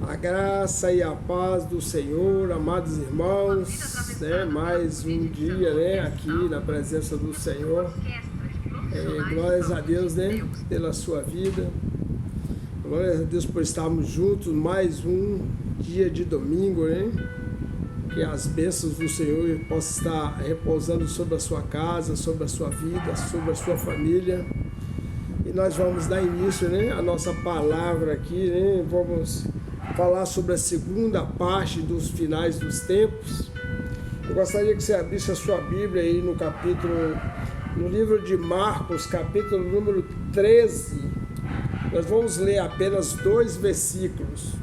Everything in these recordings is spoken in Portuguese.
A graça e a paz do Senhor, amados irmãos, mais um dia, aqui na presença do Senhor. Glórias a Deus, pela sua vida. Glórias a Deus por estarmos juntos, mais um dia de domingo, Que as bênçãos do Senhor possam estar repousando sobre a sua casa, sobre a sua vida, sobre a sua família. E nós vamos dar início, à nossa palavra aqui, Vamos falar sobre a segunda parte dos finais dos tempos. Eu gostaria que você abrisse a sua Bíblia aí no livro de Marcos, capítulo número 13. Nós vamos ler apenas 2 versículos.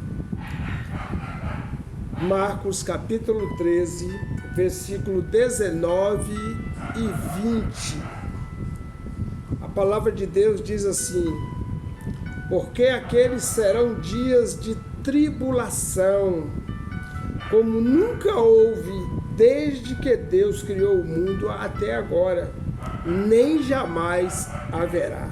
Marcos, capítulo 13, versículo 19 e 20. A palavra de Deus diz assim: porque aqueles serão dias de tribulação, como nunca houve desde que Deus criou o mundo até agora, nem jamais haverá.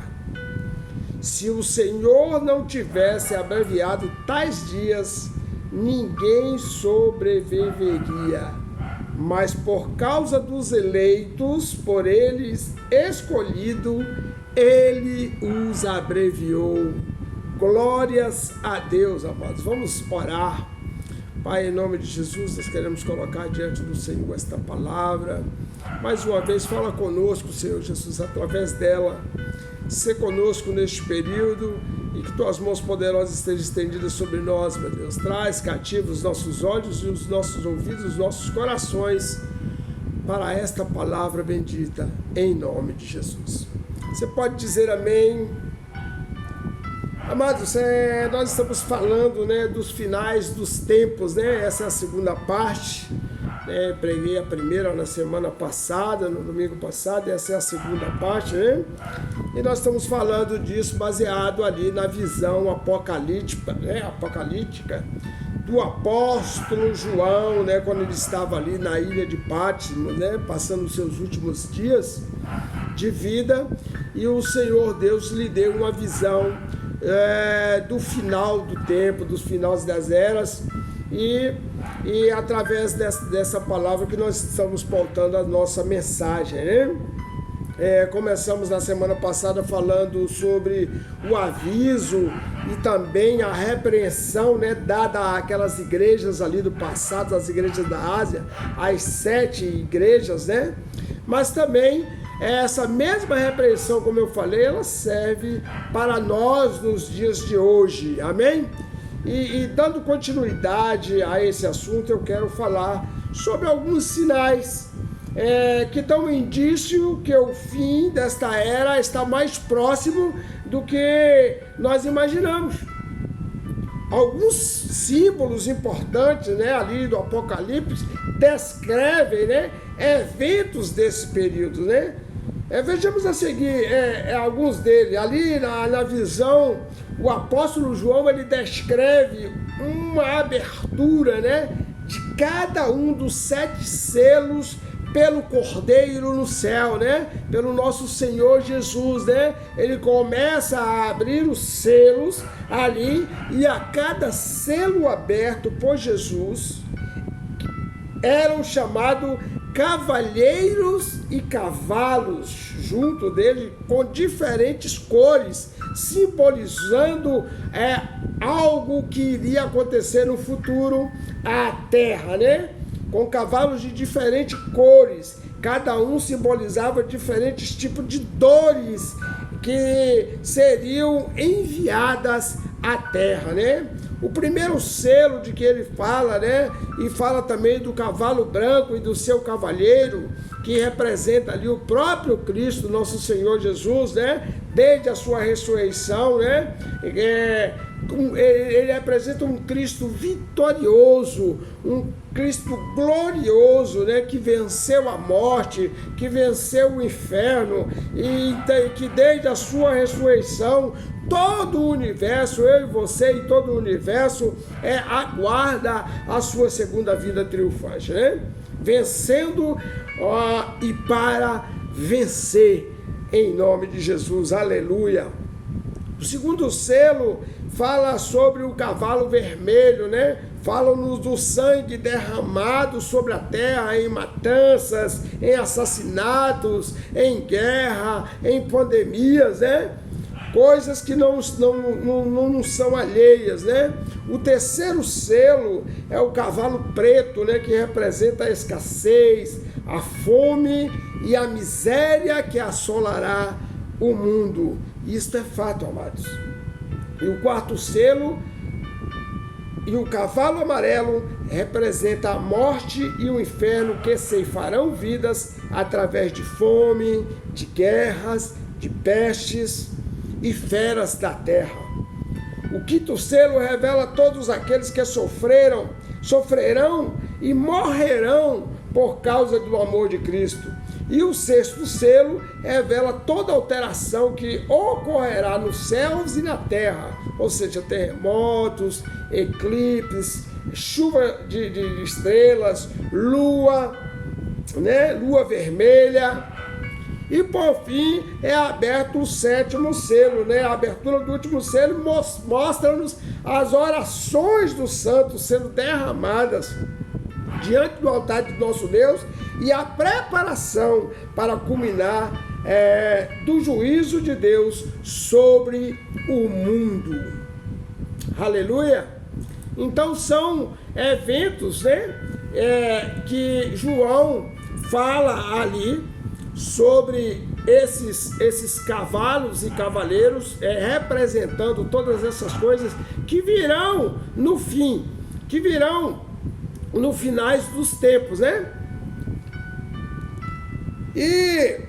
Se o Senhor não tivesse abreviado tais dias, ninguém sobreviveria. Mas por causa dos eleitos, por eles escolhido, ele os abreviou. Glórias a Deus, amados. Vamos orar. Pai, em nome de Jesus, nós queremos colocar diante do Senhor esta palavra. Mais uma vez, fala conosco, Senhor Jesus, através dela. Ser conosco neste período e que tuas mãos poderosas estejam estendidas sobre nós, meu Deus. Traz cativos os nossos olhos e os nossos ouvidos, os nossos corações para esta palavra bendita, em nome de Jesus. Você pode dizer amém? Amados, nós estamos falando, dos finais dos tempos, Essa é a segunda parte. Preguei a primeira na semana passada, no domingo passado, essa é a segunda parte, E nós estamos falando disso baseado ali na visão apocalíptica, do apóstolo João, quando ele estava ali na ilha de Patmos, passando os seus últimos dias de vida, e o Senhor Deus lhe deu uma visão do final do tempo, dos finais das eras, e através dessa palavra que nós estamos pautando a nossa mensagem, Começamos na semana passada falando sobre o aviso e também a repreensão, dada àquelas igrejas ali do passado, as igrejas da Ásia, as 7 igrejas, Mas também essa mesma repreensão, como eu falei, ela serve para nós nos dias de hoje, amém? E dando continuidade a esse assunto, eu quero falar sobre alguns sinais que dão um indício que o fim desta era está mais próximo do que nós imaginamos. Alguns símbolos importantes, ali do Apocalipse descrevem, eventos desse período, Vejamos a seguir alguns deles. Ali na visão, o apóstolo João ele descreve uma abertura, de cada um dos 7 selos pelo Cordeiro no céu, pelo nosso Senhor Jesus, Ele começa a abrir os selos ali, e a cada selo aberto por Jesus eram chamados cavalheiros e cavalos junto dele, com diferentes cores, simbolizando algo que iria acontecer no futuro à terra, com cavalos de diferentes cores, cada um simbolizava diferentes tipos de dores que seriam enviadas à terra, O primeiro selo de que ele fala, e fala também do cavalo branco e do seu cavalheiro, que representa ali o próprio Cristo, nosso Senhor Jesus, desde a sua ressurreição, ele representa um Cristo vitorioso, um Cristo glorioso, que venceu a morte, que venceu o inferno, e que desde a sua ressurreição todo o universo, eu e você e todo o universo aguarda a sua segunda vinda triunfante, vencendo e para vencer, em nome de Jesus, aleluia. O segundo selo fala sobre o cavalo vermelho, né? Fala-nos do sangue derramado sobre a terra em matanças, em assassinatos, em guerra, em pandemias, né? Coisas que não são alheias, né? O terceiro selo é o cavalo preto, né? Que representa a escassez, a fome e a miséria que assolará o mundo. Isto é fato, amados. E o quarto selo e o cavalo amarelo representa a morte e o inferno que ceifarão vidas através de fome, de guerras, de pestes e feras da terra. O quinto selo revela todos aqueles que sofrerão e morrerão por causa do amor de Cristo. E o sexto selo revela toda alteração que ocorrerá nos céus e na terra, ou seja, terremotos, eclipses, chuva de estrelas, lua, né? Lua vermelha. E por fim é aberto o sétimo selo, né? A abertura do último selo mostra-nos as orações dos santos sendo derramadas diante do altar de nosso Deus e a preparação para culminar do juízo de Deus sobre o mundo. Aleluia! Então são eventos, né, que João fala ali sobre esses cavalos e cavaleiros, representando todas essas coisas que virão no fim, que virão no finais dos tempos, né? E,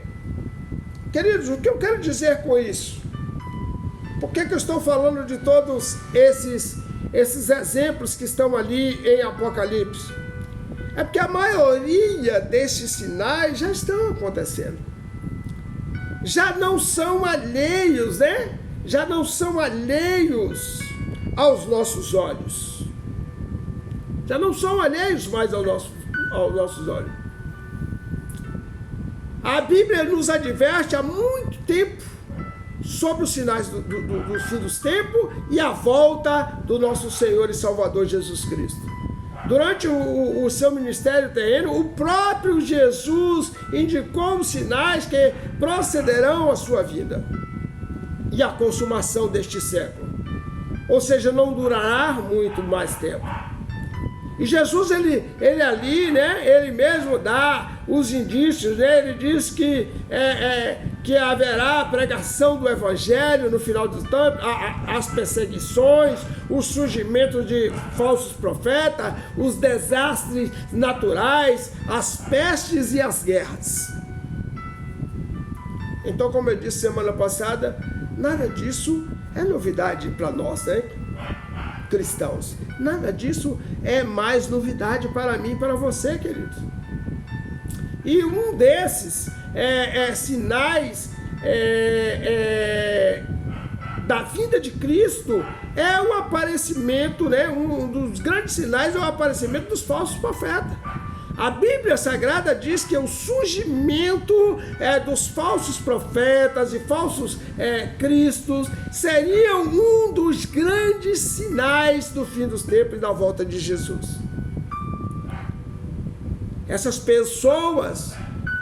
queridos, o que eu quero dizer com isso? Por que eu estou falando de todos esses exemplos que estão ali em Apocalipse? É porque a maioria desses sinais já estão acontecendo. Já não são alheios, né? Já não são alheios aos nossos olhos. Já não são alheios mais aos nossos olhos. A Bíblia nos adverte há muito tempo sobre os sinais do fim dos tempos e a volta do nosso Senhor e Salvador Jesus Cristo. Durante o seu ministério terreno, o próprio Jesus indicou os sinais que procederão à sua vida e à consumação deste século. Ou seja, não durará muito mais tempo. E Jesus, ele ali, né, ele mesmo dá os indícios, né, ele diz que haverá a pregação do Evangelho no final do tempo, as perseguições, o surgimento de falsos profetas, os desastres naturais, as pestes e as guerras. Então, como eu disse semana passada, nada disso é novidade para nós, né? Cristãos. Nada disso é mais novidade para mim e para você, queridos. E um desses sinais da vinda de Cristo é o aparecimento, né? Um dos grandes sinais é o aparecimento dos falsos profetas. A Bíblia Sagrada diz que o surgimento dos falsos profetas e falsos cristos seriam um dos grandes sinais do fim dos tempos e da volta de Jesus. Essas pessoas,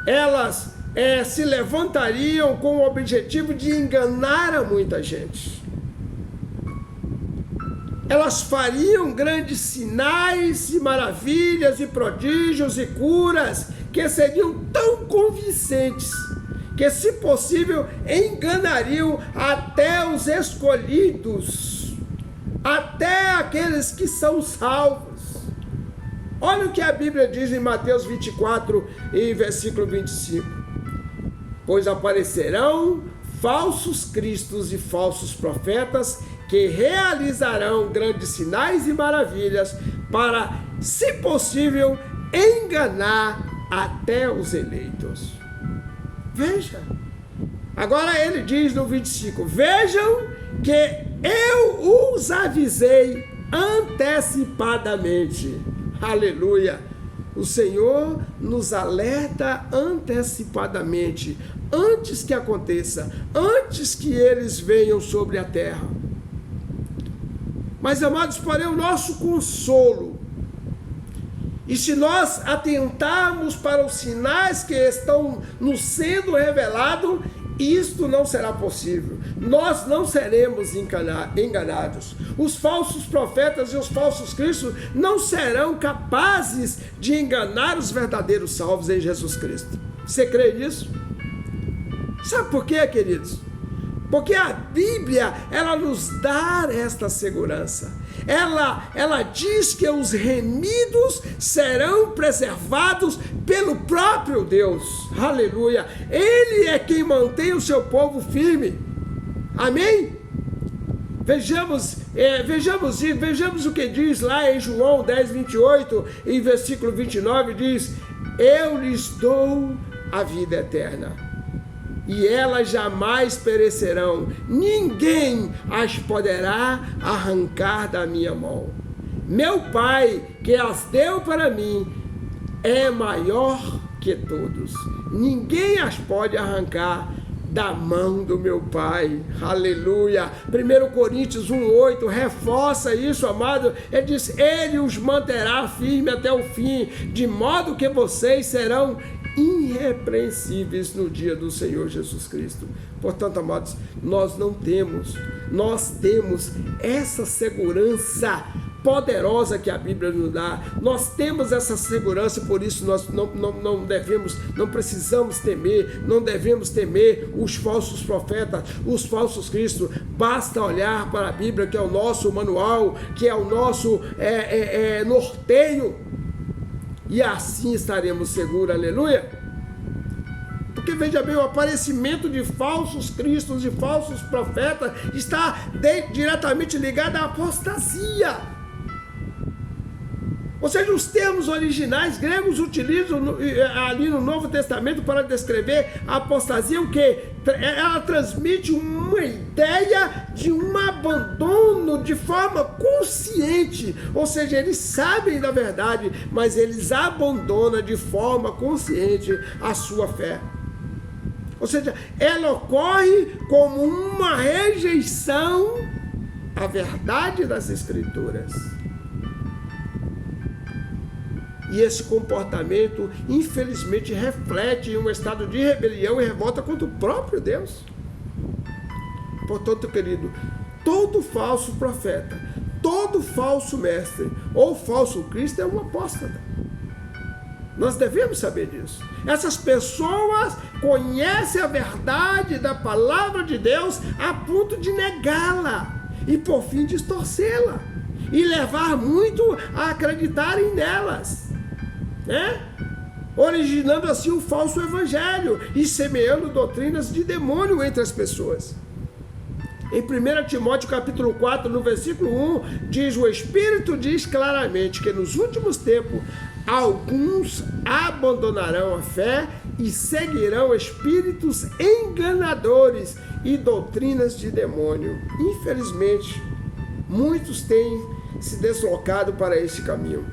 elas se levantariam com o objetivo de enganar a muita gente. Elas fariam grandes sinais e maravilhas e prodígios e curas que seriam tão convincentes que, se possível, enganariam até os escolhidos, até aqueles que são salvos. Olha o que a Bíblia diz em Mateus 24 e versículo 25. Pois aparecerão falsos cristos e falsos profetas que realizarão grandes sinais e maravilhas para, se possível, enganar até os eleitos. Veja. Agora ele diz no 25, vejam que eu os avisei antecipadamente. Aleluia. O Senhor nos alerta antecipadamente, antes que aconteça, antes que eles venham sobre a terra. Mas, amados, porém, o nosso consolo, e se nós atentarmos para os sinais que estão nos sendo revelados, isto não será possível. Nós não seremos enganados. Os falsos profetas e os falsos cristos não serão capazes de enganar os verdadeiros salvos em Jesus Cristo. Você crê nisso? Sabe por quê, queridos? Porque a Bíblia, ela nos dá esta segurança. Ela diz que os remidos serão preservados pelo próprio Deus. Aleluia! Ele é quem mantém o seu povo firme. Amém? Vejamos o que diz lá em João 10, 28, em versículo 29, diz: eu lhes dou a vida eterna, e elas jamais perecerão, ninguém as poderá arrancar da minha mão. Meu Pai, que as deu para mim, é maior que todos. Ninguém as pode arrancar da mão do meu Pai. Aleluia. 1 Coríntios 1,8 reforça isso, amado. Ele diz: ele os manterá firme até o fim, de modo que vocês serão irrepreensíveis no dia do Senhor Jesus Cristo. Portanto, amados, nós temos essa segurança poderosa que a Bíblia nos dá. Nós temos essa segurança, por isso nós não precisamos temer, não devemos temer os falsos profetas, os falsos cristos. Basta olhar para a Bíblia, que é o nosso manual, que é o nosso norteio, e assim estaremos seguros. Aleluia! Porque veja bem, o aparecimento de falsos cristos e falsos profetas está diretamente ligado à apostasia. Ou seja, os termos originais gregos utilizam ali no Novo Testamento para descrever a apostasia, o que? Ela transmite uma ideia de um abandono de forma consciente. Ou seja, eles sabem da verdade, mas eles abandonam de forma consciente a sua fé. Ou seja, ela ocorre como uma rejeição à verdade das Escrituras. E esse comportamento, infelizmente, reflete um estado de rebelião e revolta contra o próprio Deus. Portanto, querido, todo falso profeta, todo falso mestre ou falso Cristo é um apóstata. Nós devemos saber disso. Essas pessoas conhecem a verdade da palavra de Deus a ponto de negá-la e, por fim, distorcê-la e levar muito a acreditarem nelas, né? Originando assim um falso evangelho e semeando doutrinas de demônio entre as pessoas. Em 1 Timóteo capítulo 4, no versículo 1, diz: o Espírito diz claramente que nos últimos tempos alguns abandonarão a fé e seguirão espíritos enganadores e doutrinas de demônio. Infelizmente, muitos têm se deslocado para esse caminho.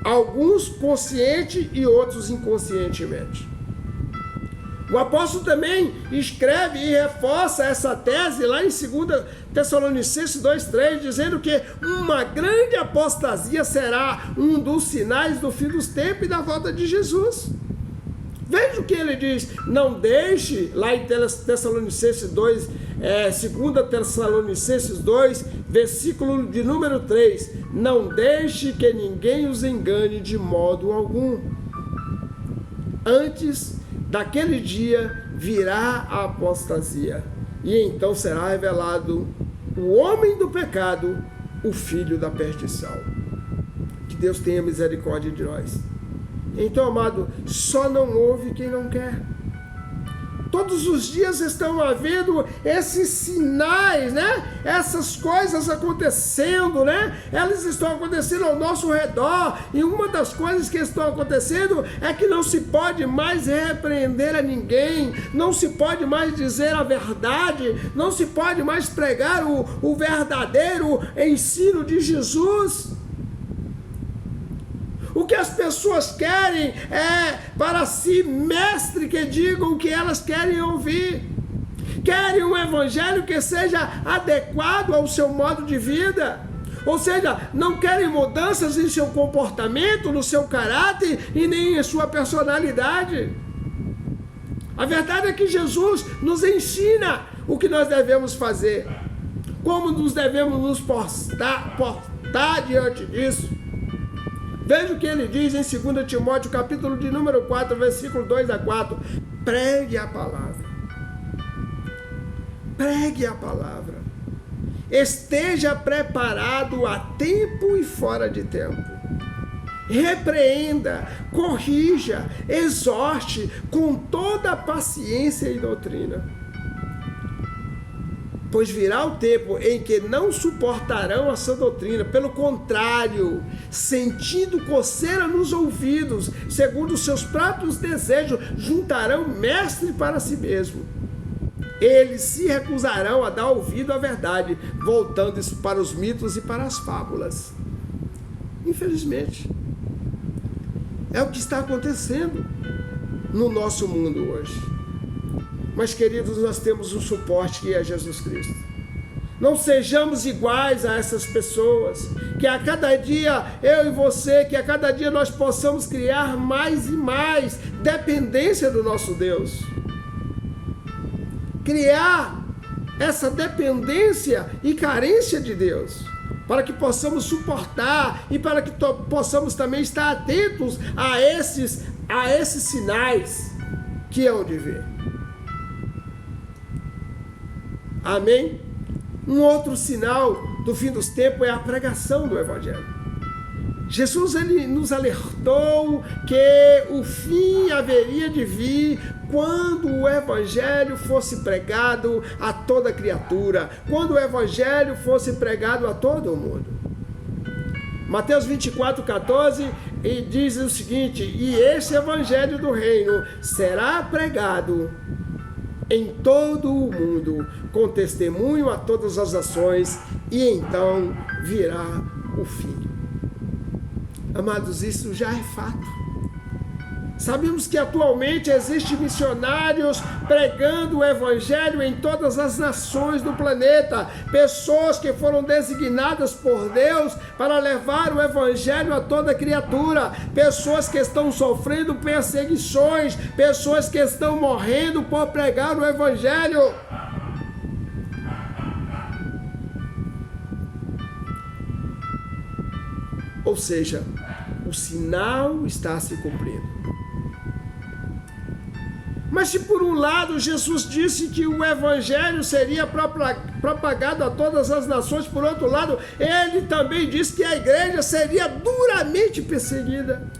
Alguns consciente e outros inconscientemente. O apóstolo também escreve e reforça essa tese lá em 2 Tessalonicenses 2,3, dizendo que uma grande apostasia será um dos sinais do fim dos tempos e da volta de Jesus. Veja o que ele diz: não deixe, lá em Tessalonicenses 2, 2 Tessalonicenses 2, versículo de número 3, não deixe que ninguém os engane de modo algum. Antes daquele dia virá a apostasia, e então será revelado o homem do pecado, o filho da perdição. Que Deus tenha misericórdia de nós. Então, amado, só não ouve quem não quer. Todos os dias estão havendo esses sinais, né? Essas coisas acontecendo, né? Elas estão acontecendo ao nosso redor. E uma das coisas que estão acontecendo é que não se pode mais repreender a ninguém. Não se pode mais dizer a verdade. Não se pode mais pregar o verdadeiro ensino de Jesus. O que as pessoas querem é para si mestre que digam o que elas querem ouvir. querem um evangelho que seja adequado ao seu modo de vida. Ou seja, não querem mudanças em seu comportamento, no seu caráter e nem em sua personalidade. A verdade é que Jesus nos ensina o que nós devemos fazer, como nos devemos nos portar diante disso. Veja o que ele diz em 2 Timóteo, capítulo de número 4, versículo 2 a 4. Pregue a palavra. Pregue a palavra. Esteja preparado a tempo e fora de tempo. Repreenda, corrija, exorte com toda a paciência e doutrina. Pois virá o tempo em que não suportarão a sã doutrina, pelo contrário, sentindo coceira nos ouvidos, segundo os seus próprios desejos, juntarão mestre para si mesmo. Eles se recusarão a dar ouvido à verdade, voltando para os mitos e para as fábulas. Infelizmente, é o que está acontecendo no nosso mundo hoje. Mas, queridos, nós temos um suporte que é Jesus Cristo. Não sejamos iguais a essas pessoas, que a cada dia, eu e você, que a cada dia nós possamos criar mais e mais dependência do nosso Deus. Criar essa dependência e carência de Deus, para que possamos suportar e para que possamos também estar atentos a esses sinais que hão de ver. Amém? Um outro sinal do fim dos tempos é a pregação do Evangelho. Jesus ele nos alertou que o fim haveria de vir quando o Evangelho fosse pregado a toda criatura, quando o Evangelho fosse pregado a todo mundo. Mateus 24:14 diz o seguinte: e este Evangelho do reino será pregado em todo o mundo, com testemunho a todas as nações, e então virá o fim. Amados, isso já é fato. Sabemos que atualmente existem missionários pregando o Evangelho em todas as nações do planeta, pessoas que foram designadas por Deus para levar o Evangelho a toda criatura, pessoas que estão sofrendo perseguições, pessoas que estão morrendo por pregar o Evangelho. Ou seja, o sinal está se cumprindo. Mas se por um lado Jesus disse que o Evangelho seria propagado a todas as nações, por outro lado, ele também disse que a igreja seria duramente perseguida.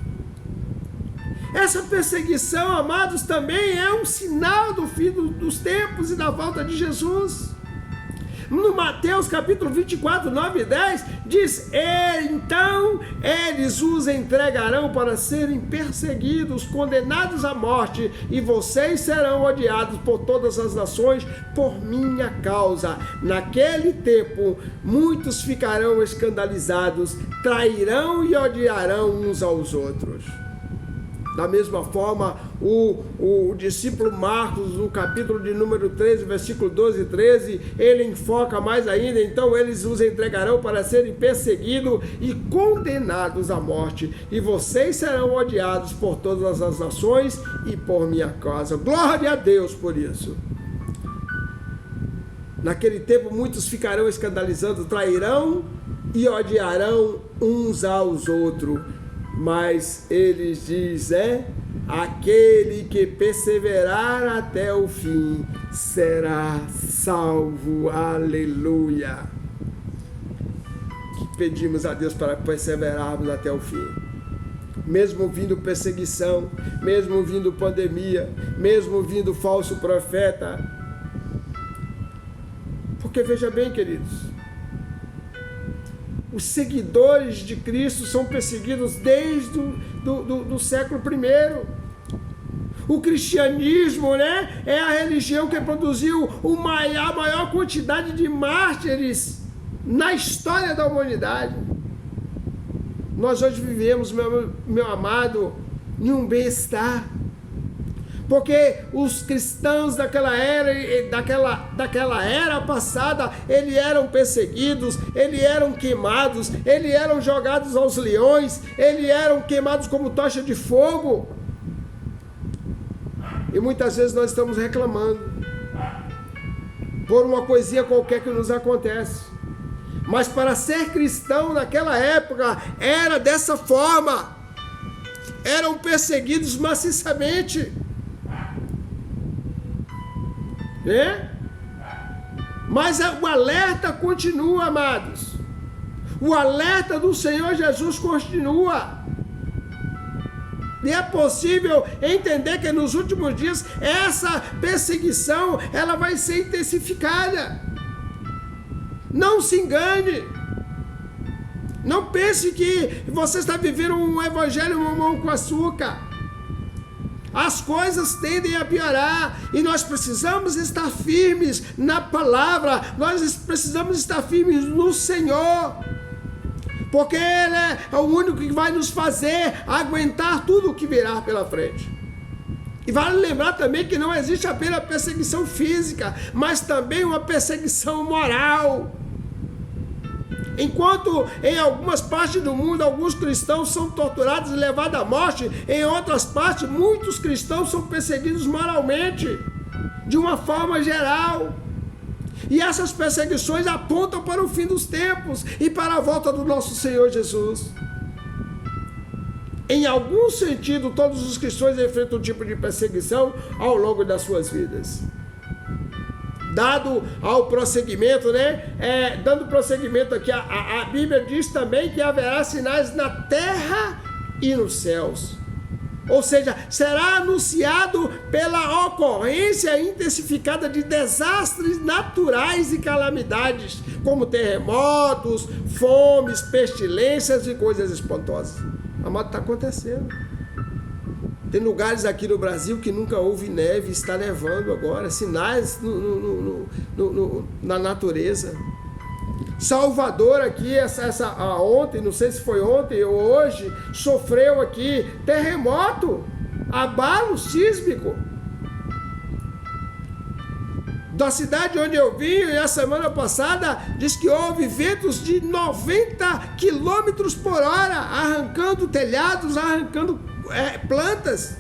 Essa perseguição, amados, também é um sinal do fim dos tempos e da volta de Jesus. No Mateus capítulo 24, 9 e 10, diz: então eles os entregarão para serem perseguidos, condenados à morte, e vocês serão odiados por todas as nações por minha causa. Naquele tempo, muitos ficarão escandalizados, trairão e odiarão uns aos outros. Da mesma forma, o discípulo Marcos, no capítulo de número 13, versículo 12 e 13, ele enfoca mais ainda: então eles os entregarão para serem perseguidos e condenados à morte, e vocês serão odiados por todas as nações e por minha causa. Glória a Deus por isso. Naquele tempo, muitos ficarão escandalizados, trairão e odiarão uns aos outros. Mas eles dizem: aquele que perseverar até o fim será salvo. Aleluia. Que pedimos a Deus para perseverarmos até o fim. Mesmo vindo perseguição, mesmo vindo pandemia, mesmo vindo falso profeta. Porque veja bem, queridos, os seguidores de Cristo são perseguidos desde do século I. O cristianismo, né, é a religião que produziu a maior quantidade de mártires na história da humanidade. Nós hoje vivemos, meu amado, em um bem-estar. Porque os cristãos daquela era passada, eles eram perseguidos, eles eram queimados, eles eram jogados aos leões, eles eram queimados como tocha de fogo. E muitas vezes nós estamos reclamando por uma coisinha qualquer que nos acontece. Mas para ser cristão naquela época, era dessa forma. Eram perseguidos maciçamente. Mas o alerta continua, amados. O alerta do Senhor Jesus continua. E é possível entender que nos últimos dias essa perseguição ela vai ser intensificada. Não se engane. Não pense que você está vivendo um evangelho mamão com açúcar. As coisas tendem a piorar e nós precisamos estar firmes na palavra, nós precisamos estar firmes no Senhor, porque Ele é o único que vai nos fazer aguentar tudo o que virá pela frente. E vale lembrar também que não existe apenas perseguição física, mas também uma perseguição moral. Enquanto em algumas partes do mundo alguns cristãos são torturados e levados à morte, em outras partes muitos cristãos são perseguidos moralmente, de uma forma geral. E essas perseguições apontam para o fim dos tempos e para a volta do nosso Senhor Jesus. Em algum sentido, todos os cristãos enfrentam um tipo de perseguição ao longo das suas vidas. Dado ao prosseguimento, dando prosseguimento aqui, a Bíblia diz também que haverá sinais na terra e nos céus. Ou seja, será anunciado pela ocorrência intensificada de desastres naturais e calamidades, como terremotos, fomes, pestilências e coisas espantosas. Amado, está acontecendo. Tem lugares aqui no Brasil que nunca houve neve, está nevando agora, sinais na natureza. Salvador aqui, ontem, não sei se foi ontem ou hoje, sofreu aqui terremoto, abalo sísmico. Da cidade onde eu vim, a semana passada, diz que houve ventos de 90 quilômetros por hora, arrancando telhados, arrancando plantas,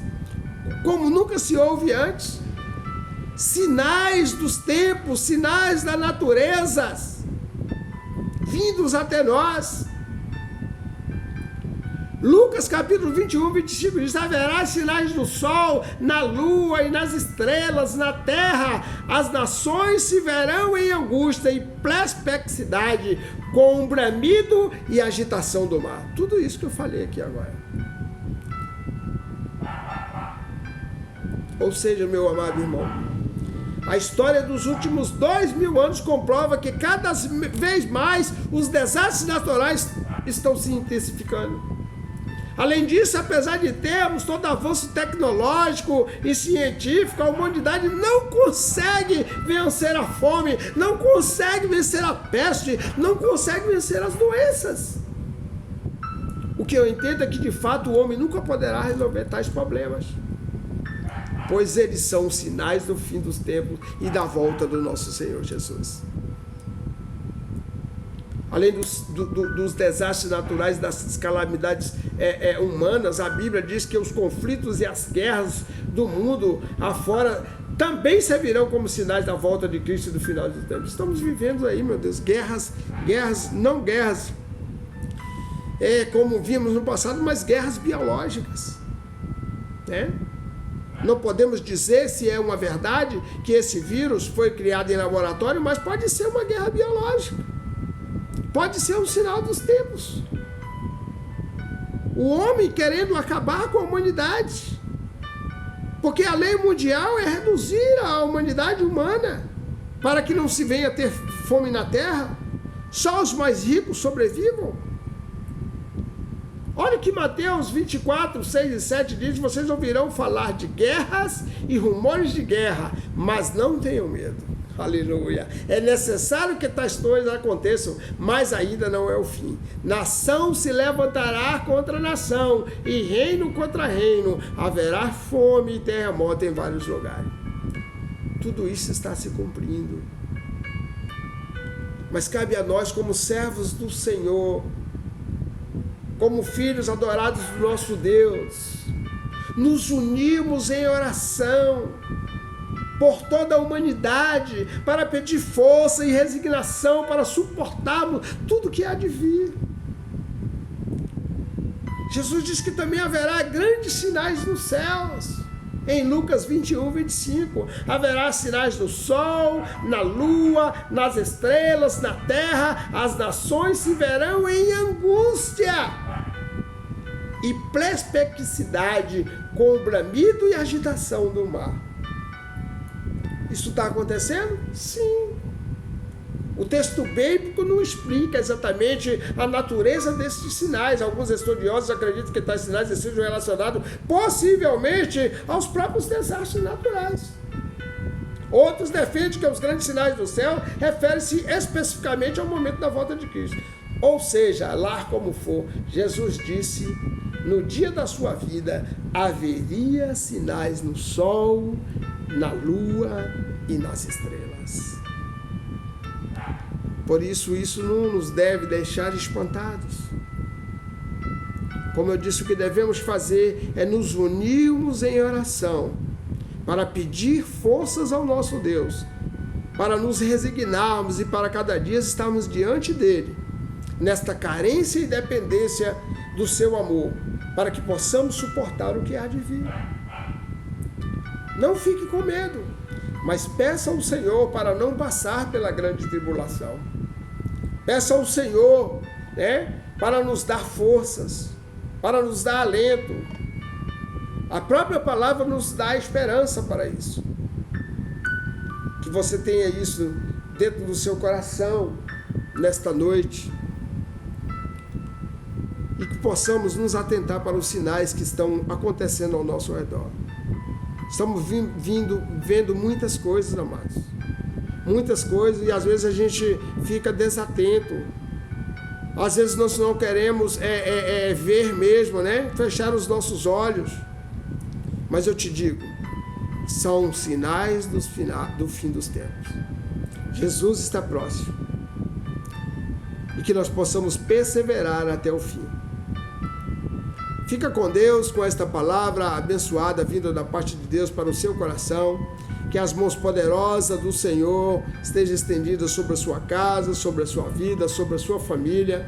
como nunca se houve antes. Sinais dos tempos, sinais da natureza, vindos até nós. Lucas capítulo 21, 25 diz: haverá sinais no sol, na lua e nas estrelas, na terra. As nações se verão em angústia e perplexidade, com um bramido e agitação do mar. Tudo isso que eu falei aqui agora. Ou seja, meu amado irmão, a história dos últimos 2000 anos comprova que cada vez mais os desastres naturais estão se intensificando. Além disso, apesar de termos todo avanço tecnológico e científico, a humanidade não consegue vencer a fome, não consegue vencer a peste, não consegue vencer as doenças. O que eu entendo é que, de fato, o homem nunca poderá resolver tais problemas, pois eles são os sinais do fim dos tempos e da volta do nosso Senhor Jesus. Além dos desastres naturais, das calamidades humanas, a Bíblia diz que os conflitos e as guerras do mundo afora também servirão como sinais da volta de Cristo e do final dos tempos. Estamos vivendo aí, meu Deus, guerras, não guerras, como vimos no passado, mas guerras biológicas, Não podemos dizer se é uma verdade que esse vírus foi criado em laboratório, mas pode ser uma guerra biológica. Pode ser um sinal dos tempos. O homem querendo acabar com a humanidade. Porque a lei mundial é reduzir a humanidade humana para que não se venha ter fome na terra. Só os mais ricos sobrevivam. Olha o que Mateus 24, 6 e 7 diz: vocês ouvirão falar de guerras e rumores de guerra, mas não tenham medo. Aleluia. É necessário que tais coisas aconteçam, mas ainda não é o fim. Nação se levantará contra nação, e reino contra reino. Haverá fome e terremoto em vários lugares. Tudo isso está se cumprindo. Mas cabe a nós, como servos do Senhor, como filhos adorados do nosso Deus, nos unirmos em oração por toda a humanidade, para pedir força e resignação para suportarmos tudo que há de vir. Jesus diz que também haverá grandes sinais nos céus. Em Lucas 21, 25, haverá sinais no sol, na lua, nas estrelas, na terra. As nações se verão em angústia e perplexidade, com o bramido e agitação do mar. Isso está acontecendo? Sim. O texto bíblico não explica exatamente a natureza desses sinais. Alguns estudiosos acreditam que tais sinais sejam relacionados possivelmente aos próprios desastres naturais. Outros defendem que os grandes sinais do céu referem-se especificamente ao momento da volta de Cristo. Ou seja, lá como for, Jesus disse, no dia da sua vida, haveria sinais no sol, na lua e nas estrelas. Por isso não nos deve deixar espantados. Como eu disse, o que devemos fazer é nos unirmos em oração para pedir forças ao nosso Deus, para nos resignarmos e para cada dia estarmos diante dele, nesta carência e dependência do seu amor, para que possamos suportar o que há de vir. Não fique com medo, mas peça ao Senhor para não passar pela grande tribulação. Peça ao Senhor, para nos dar forças, para nos dar alento. A própria palavra nos dá esperança para isso. Que você tenha isso dentro do seu coração nesta noite. E que possamos nos atentar para os sinais que estão acontecendo ao nosso redor. Estamos vendo muitas coisas, amados. Muitas coisas, e às vezes a gente fica desatento. Às vezes nós não queremos ver mesmo, fechar os nossos olhos. Mas eu te digo, são sinais do fim dos tempos. Jesus está próximo. E que nós possamos perseverar até o fim. Fica com Deus, com esta palavra abençoada vinda da parte de Deus para o seu coração. Que as mãos poderosas do Senhor estejam estendidas sobre a sua casa, sobre a sua vida, sobre a sua família,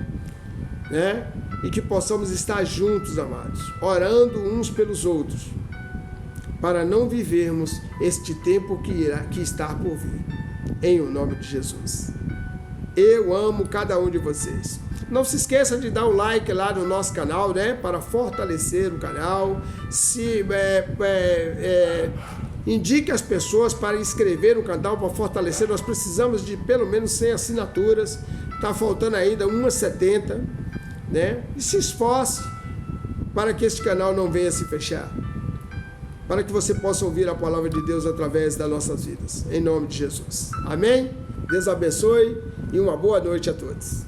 E que possamos estar juntos, amados, orando uns pelos outros, para não vivermos este tempo que está por vir. Em o nome de Jesus. Eu amo cada um de vocês. Não se esqueça de dar um like lá no nosso canal, para fortalecer o canal. Indique as pessoas para inscrever no canal, para fortalecer. Nós precisamos de pelo menos 100 assinaturas. Está faltando ainda umas 70, E se esforce para que este canal não venha se fechar. Para que você possa ouvir a palavra de Deus através das nossas vidas. Em nome de Jesus. Amém? Deus abençoe e uma boa noite a todos.